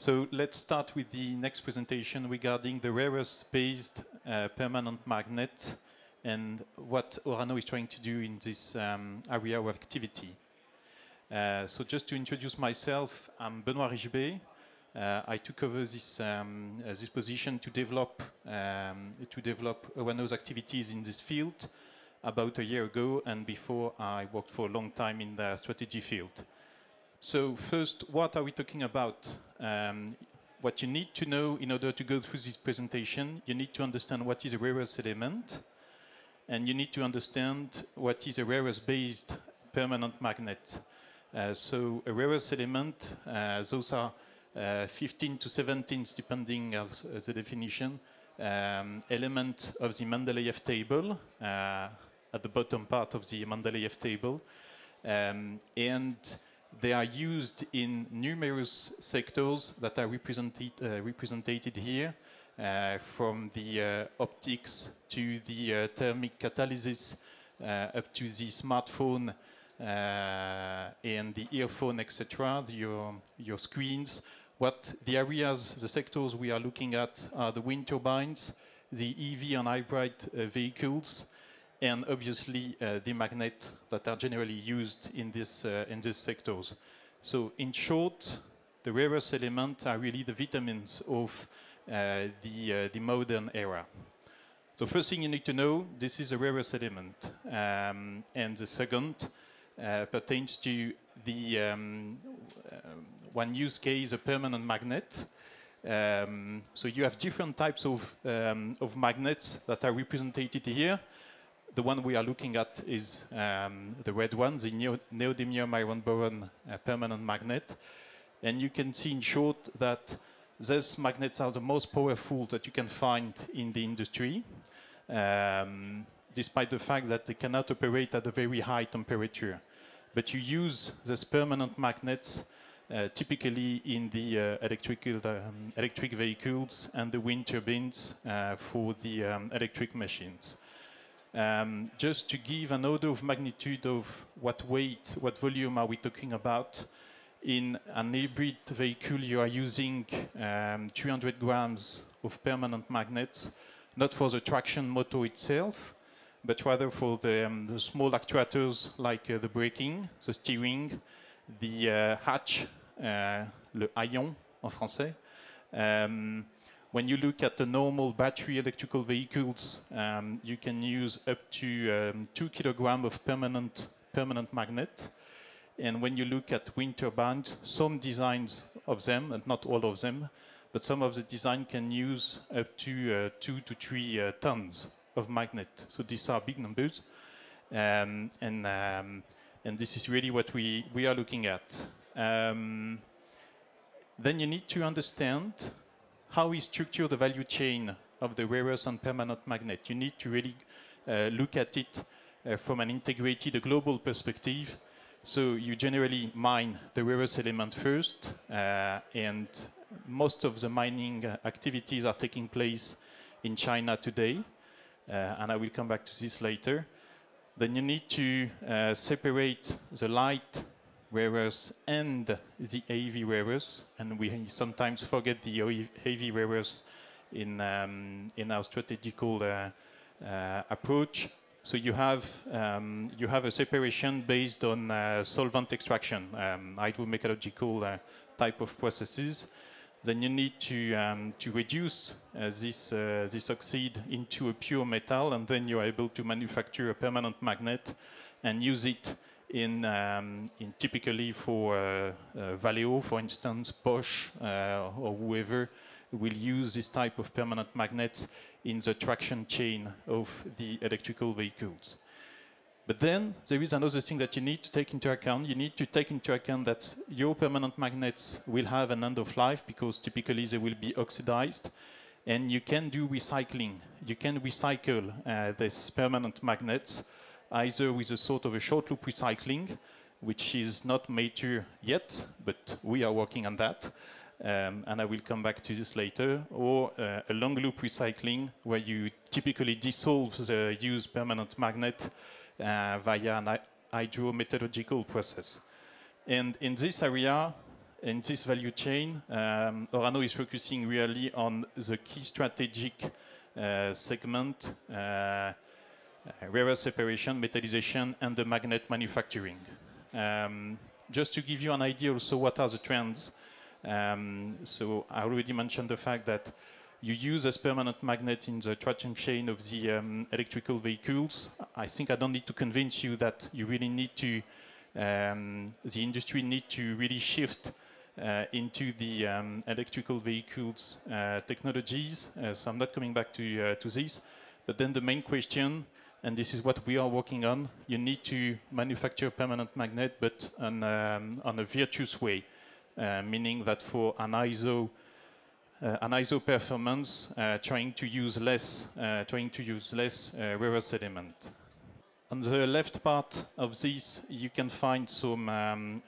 So let's start with the next presentation regarding the rare earth-based permanent magnet and what Orano is trying to do in this area of activity. So just to introduce myself, I'm Benoît Richebé. I took over this position to develop Orano's activities in this field about a year ago, and before I worked for a long time in the strategy field. So first, what are we talking about? What you need to know in order to go through this presentation, you need to understand what is a rare earth element, and you need to understand what is a rare earth-based permanent magnet. So a rare earth element, those are 15 to 17, depending on the definition, element of the Mendeleev table, at the bottom part of the Mendeleev table, and they are used in numerous sectors that are represented here, from the optics to the thermic catalysis, up to the smartphone and the earphone, etc., your screens. What the areas, the sectors we are looking at are the wind turbines, the EV and hybrid vehicles, and obviously the magnet that are generally used in these sectors. So in short, the rare earth elements are really the vitamins of the modern era. So first thing you need to know, this is a rare earth element. And the second pertains to the one use case, a permanent magnet. So you have different types of magnets that are represented here. The one we are looking at is the red one, the neodymium iron boron permanent magnet. And you can see in short that these magnets are the most powerful that you can find in the industry, despite the fact that they cannot operate at a very high temperature. But you use these permanent magnets typically in the electric vehicles and the wind turbines for the electric machines. Just to give an order of magnitude of what weight, what volume are we talking about, in an hybrid vehicle you are using 300 grams of permanent magnets, not for the traction motor itself, but rather for the small actuators like the braking, the steering, the hatch, le haillon en français. When you look at the normal battery electrical vehicles, you can use up to 2 kilograms of permanent magnet. And when you look at wind turbines, some designs of them, and not all of them, but some of the design can use up to 2 to 3 tons of magnet. So these are big numbers. And this is really what we are looking at. Then you need to understand how we structure the value chain of the rare earth and permanent magnet. You need to really look at it from an integrated, a global perspective. So you generally mine the rare earth element first, and most of the mining activities are taking place in China today, and I will come back to this later. Then you need to separate the light rare earths and the heavy rare earths, and we sometimes forget the heavy rare earths in our strategical approach. So you have a separation based on solvent extraction, hydrometallurgical type of processes. Then you need to reduce this oxide into a pure metal, and then you are able to manufacture a permanent magnet and use it in typically for Valeo, for instance, Bosch, or whoever will use this type of permanent magnets in the traction chain of the electrical vehicles. But then there is another thing that you need to take into account. You need to take into account that your permanent magnets will have an end of life, because typically they will be oxidized, and you can do recycling. You can recycle these permanent magnets either with a sort of a short loop recycling, which is not mature yet, but we are working on that. And I will come back to this later, or a long loop recycling, where you typically dissolve the used permanent magnet via an hydrometallurgical process. And in this area, in this value chain, Orano is focusing really on the key strategic segment, rare earth separation, metallization, and the magnet manufacturing. Just to give you an idea also what are the trends, so I already mentioned the fact that you use as permanent magnet in the traction chain of the electrical vehicles. I think I don't need to convince you that you really need to, the industry need to really shift into the electrical vehicles technologies. So I'm not coming back to this. But then the main question, and this is what we are working on, you need to manufacture permanent magnet, but on a virtuous way, meaning that for an ISO performance, trying to use less rare earth element. On the left part of this, you can find some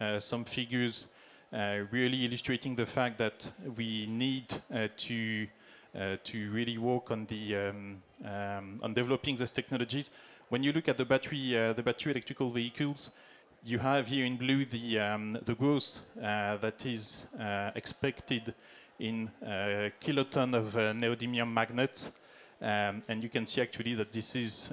figures really illustrating the fact that we need to really work on on developing these technologies. When you look at the battery electrical vehicles, you have here in blue the growth that is expected in kiloton of neodymium magnets, and you can see actually that this is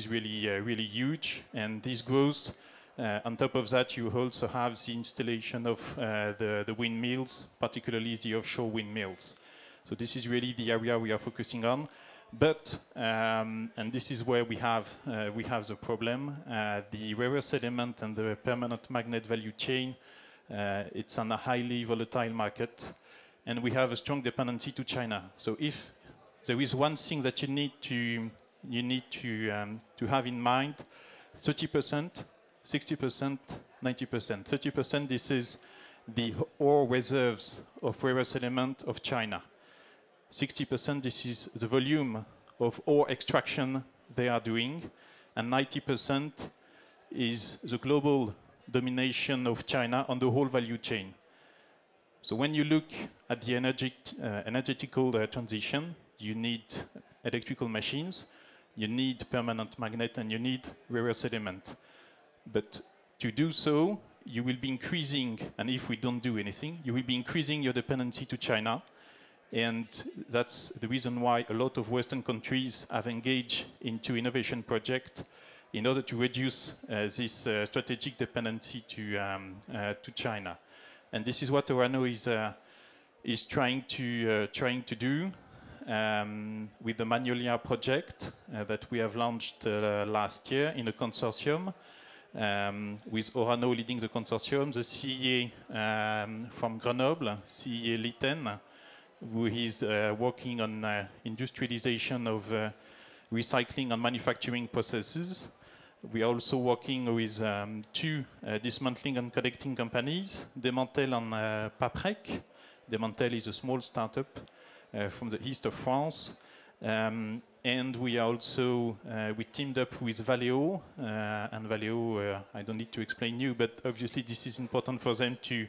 really huge. And this growth, on top of that, you also have the installation of the windmills, particularly the offshore windmills. So this is really the area we are focusing on. But and this is where we have the problem. The rare earth element and the permanent magnet value chain, it's on a highly volatile market, and we have a strong dependency to China. So if there is one thing that you need to have in mind, 30%, 60%, 90%. 30%, this is the ore reserves of rare earth element of China. 60%, this is the volume of ore extraction they are doing, and 90% is the global domination of China on the whole value chain. So when you look at the energetical transition, you need electrical machines, you need permanent magnet, and you need rare earth element. But to do so, you will be increasing, and if we don't do anything, you will be increasing your dependency to China. And that's the reason why a lot of Western countries have engaged into innovation projects in order to reduce this strategic dependency to China. And this is what Orano is trying to do with the Magnolia project that we have launched last year in a consortium, with Orano leading the consortium, the CEA from Grenoble, CEA Litten, who is working on industrialization of recycling and manufacturing processes. We are also working with two dismantling and collecting companies, Demantel and Paprec. Demantel is a small startup from the east of France. And we are also, we teamed up with Valeo, and Valeo, I don't need to explain you, but obviously this is important for them to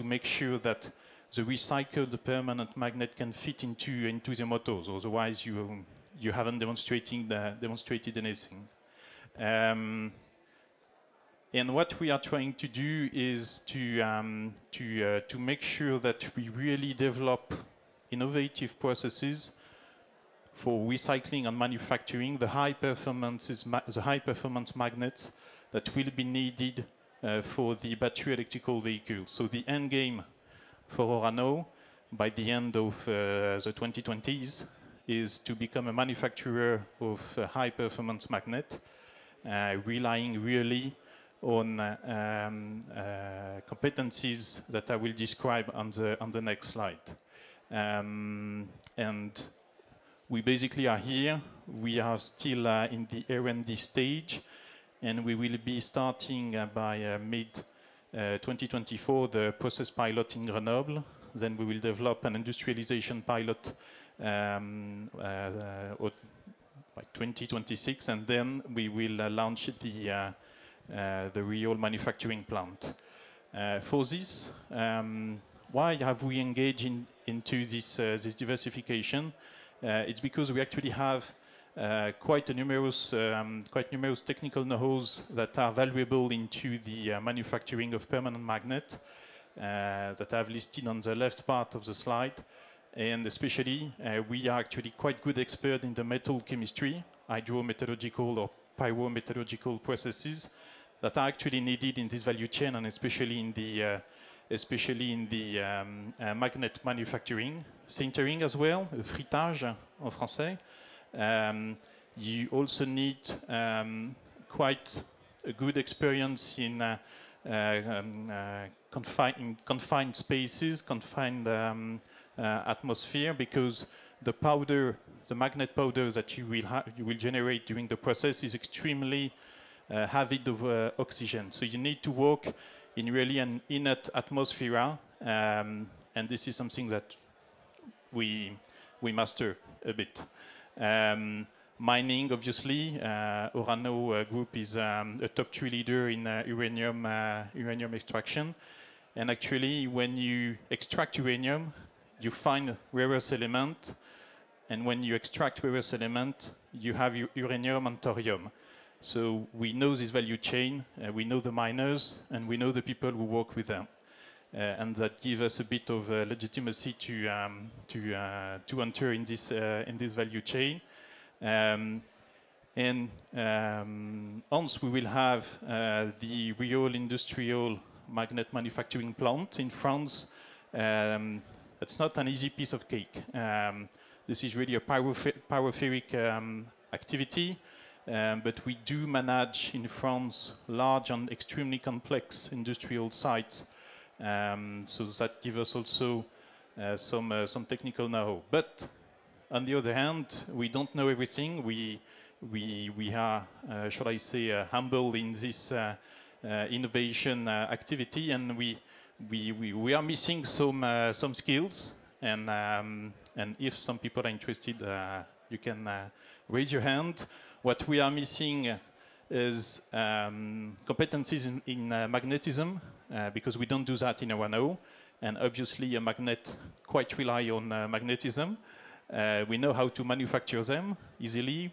make sure that the recycled permanent magnet can fit into the motors. Otherwise, you haven't demonstrated anything. And what we are trying to do is to make sure that we really develop innovative processes for recycling and manufacturing the high performance magnets that will be needed for the battery electrical vehicles. So the end game for Orano by the end of the 2020s is to become a manufacturer of high performance magnet, relying really on competencies that I will describe on the next slide. And we basically are here. We are still in the R&D stage, and we will be starting by mid 2024 the process pilot in Grenoble. Then we will develop an industrialization pilot by 2026, and then we will launch the real manufacturing plant. For this, why have we engaged into this diversification? It's because we actually have quite numerous technical know-hows that are valuable into the manufacturing of permanent magnet. that I've listed on the left part of the slide. And especially, we are actually quite good expert in the metal chemistry, hydrometallurgical or pyrometallurgical processes that are actually needed in this value chain, and especially in the magnet manufacturing, sintering as well, fritage en français. You also need quite a good experience in confined spaces, confined atmosphere, because the powder, the magnet powder that you will generate during the process is extremely heavy of oxygen. So you need to work in really an inert atmosphere, and this is something that we master a bit. Mining, obviously, Orano group is a top 3 leader in uranium extraction. And actually, when you extract uranium, you find rare earth element. And when you extract rare earth element, you have uranium and thorium. So we know this value chain, we know the miners, and we know the people who work with them. And that gives us a bit of legitimacy to enter in this value chain. Once we will have the real industrial magnet manufacturing plant in France, it's not an easy piece of cake. This is really a pyropheric activity, but we do manage in France large and extremely complex industrial sites. So that gives us also some technical know-how. But on the other hand, we don't know everything. We are, shall I say, humble in this innovation activity, and we are missing some skills. And if some people are interested, you can raise your hand. What we are missing is competencies in magnetism, because we don't do that in Orano. And obviously, a magnet quite rely on magnetism. We know how to manufacture them easily,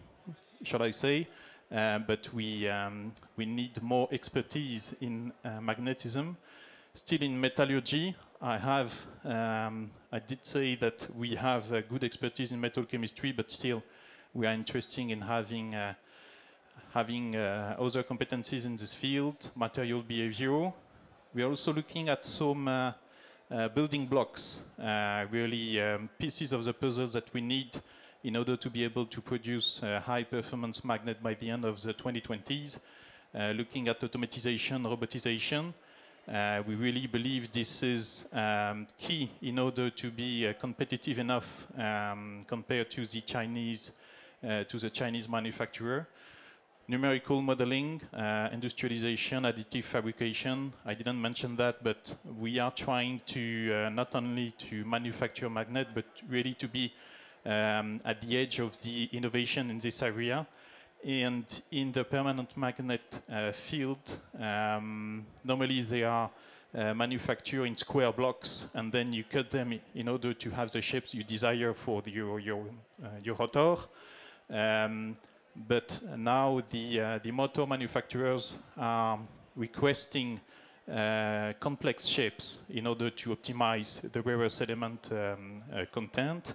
shall I say, but we need more expertise in magnetism. Still in metallurgy, I did say that we have good expertise in metal chemistry, but still we are interested in having other competencies in this field, material behavior. We are also looking at some building blocks, really pieces of the puzzle that we need in order to be able to produce a high-performance magnet by the end of the 2020s, looking at automatization, robotization. We really believe this is key in order to be competitive enough compared to the Chinese manufacturer. Numerical modeling, industrialization, additive fabrication. I didn't mention that, but we are trying to not only to manufacture magnet, but really to be at the edge of the innovation in this area. And in the permanent magnet field, normally they are manufactured in square blocks, and then you cut them in order to have the shapes you desire for your rotor. But now the motor manufacturers are requesting complex shapes in order to optimize the rare earth element content,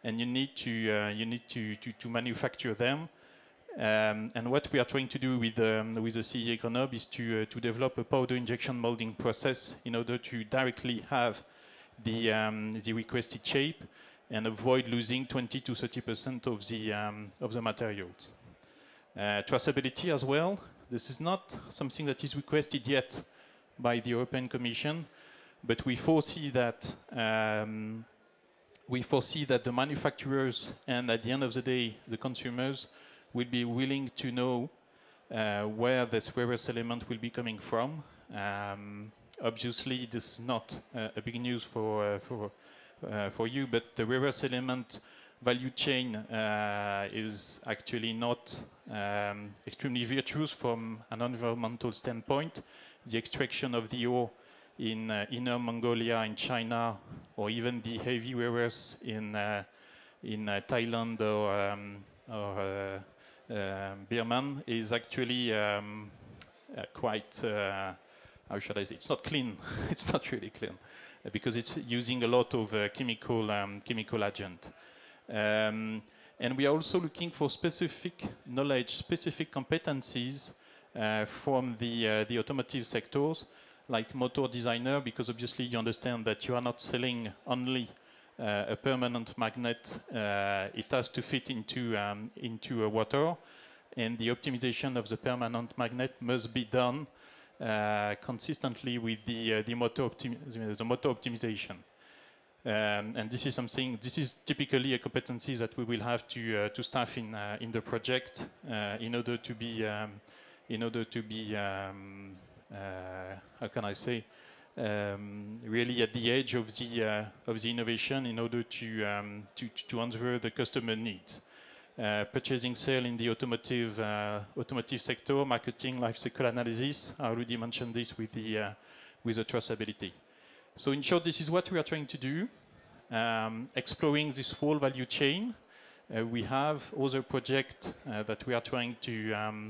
and you need to manufacture them. And what we are trying to do with the Série Grenoble is to develop a powder injection molding process in order to directly have the requested shape and avoid losing 20 to 30% of the materials. Traceability as well. This is not something that is requested yet by the European Commission, but we foresee that the manufacturers and at the end of the day the consumers will be willing to know where this rare earth element will be coming from. Obviously, this is not a big news for you, but the rare earth element value chain is actually not extremely virtuous from an environmental standpoint. The extraction of the ore in Inner Mongolia, in China, or even the heavy rare earths in Thailand or Birman is actually quite how should I say, it's not clean. It's not really clean because it's using a lot of chemical agent. And we are also looking for specific knowledge, specific competencies from the automotive sectors, like motor designer, because obviously you understand that you are not selling only a permanent magnet. It has to fit into a water, and the optimization of the permanent magnet must be done consistently with the motor optimization. And this is something. This is typically a competency that we will have to staff in the project in order to be how can I say, really at the edge of the innovation in order to answer the customer needs. Purchasing sale in the automotive sector, marketing, life cycle analysis. I already mentioned this with the traceability. So in short, this is what we are trying to do, exploring this whole value chain. We have other projects that we are trying to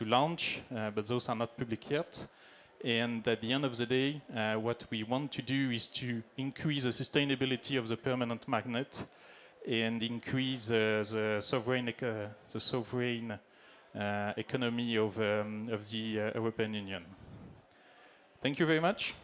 launch, but those are not public yet. And at the end of the day, what we want to do is to increase the sustainability of the permanent magnet and increase the sovereign economy of the European Union. Thank you very much.